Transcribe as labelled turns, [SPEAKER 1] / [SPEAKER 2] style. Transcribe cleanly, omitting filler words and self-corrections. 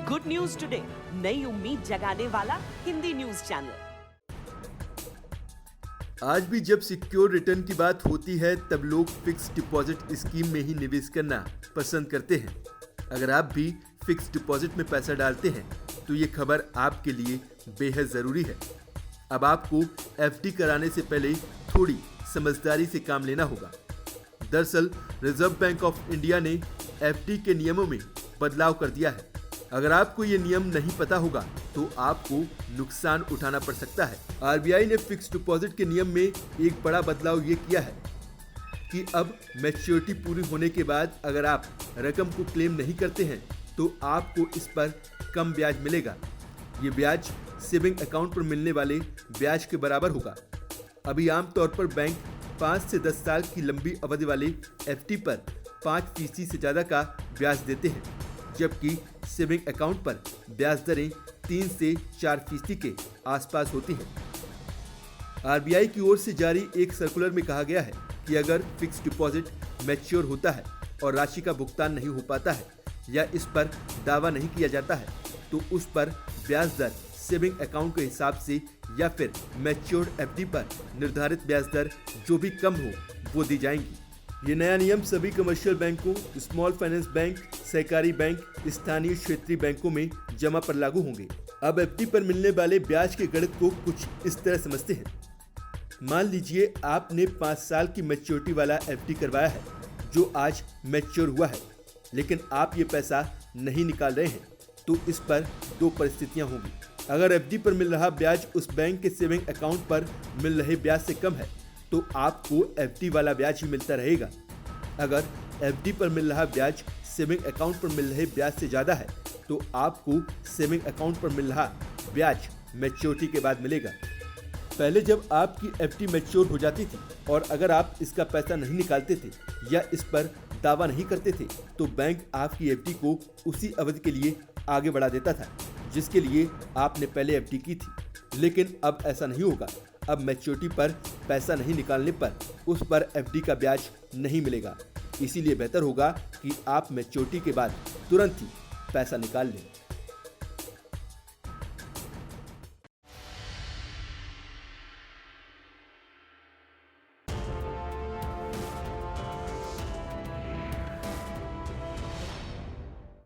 [SPEAKER 1] Good news today, नई उम्मीद जगाने वाला हिंदी न्यूज चैनल।
[SPEAKER 2] आज भी जब सिक्योर रिटर्न की बात होती है तब लोग फिक्स डिपॉजिट स्कीम में ही निवेश करना पसंद करते हैं। अगर आप भी फिक्स डिपॉजिट में पैसा डालते हैं तो ये खबर आपके लिए बेहद जरूरी है। अब आपको एफडी कराने से पहले थोड़ी समझदारी से काम लेना होगा। दरअसल रिजर्व बैंक ऑफ इंडिया ने एफडी के नियमों में बदलाव कर दिया है। अगर आपको ये नियम नहीं पता होगा तो आपको नुकसान उठाना पड़ सकता है। आरबीआई ने फिक्स डिपॉजिट के नियम में एक बड़ा बदलाव ये किया है कि अब मैच्योरिटी पूरी होने के बाद अगर आप रकम को क्लेम नहीं करते हैं तो आपको इस पर कम ब्याज मिलेगा। ये ब्याज सेविंग अकाउंट पर मिलने वाले ब्याज के बराबर होगा। अभी आमतौर पर बैंक 5 से 10 साल की लंबी अवधि वाले एफडी पर 5% से ज्यादा का ब्याज देते हैं, जबकि सेविंग अकाउंट पर ब्याज दरें 3 से 4% के आसपास होती हैं। आरबीआई की ओर से जारी एक सर्कुलर में कहा गया है कि अगर फिक्स डिपॉजिट मैच्योर होता है और राशि का भुगतान नहीं हो पाता है या इस पर दावा नहीं किया जाता है तो उस पर ब्याज दर सेविंग अकाउंट के हिसाब से या फिर मैच्योर्ड एफडी पर निर्धारित ब्याज दर जो भी कम हो वो दी जाएंगी। ये नया नियम सभी कमर्शियल बैंकों, स्मॉल फाइनेंस बैंक, सहकारी बैंक, स्थानीय क्षेत्रीय बैंकों में जमा पर लागू होंगे। अब एफडी पर मिलने वाले ब्याज के गणित को कुछ इस तरह समझते हैं। मान लीजिए आपने 5 साल की मैच्योरिटी वाला एफडी करवाया है जो आज मैच्योर हुआ है, लेकिन आप ये पैसा नहीं निकाल रहे हैं तो इस पर 2 परिस्थितियां होंगी। अगर एफडी पर मिल रहा ब्याज उस बैंक के सेविंग अकाउंट पर मिल रहे ब्याज से कम है तो आपको एफडी वाला ब्याज ही मिलता रहेगा। अगर एफडी पर मिल रहा ब्याज सेविंग अकाउंट पर मिल रहे ब्याज से ज़्यादा है तो आपको सेविंग अकाउंट पर मिल रहा ब्याज मैच्योरिटी के बाद मिलेगा। पहले जब आपकी एफडी मैच्योर हो जाती थी और अगर आप इसका पैसा नहीं निकालते थे या इस पर दावा नहीं करते थे तो बैंक आपकी एफडी को उसी अवधि के लिए आगे बढ़ा देता था जिसके लिए आपने पहले एफडी की थी। लेकिन अब ऐसा नहीं होगा। अब मैच्योरिटी पर पैसा नहीं निकालने पर उस पर एफडी का ब्याज नहीं मिलेगा। इसीलिए बेहतर होगा कि आप मैच्योरिटी के बाद तुरंत ही पैसा निकाल लें।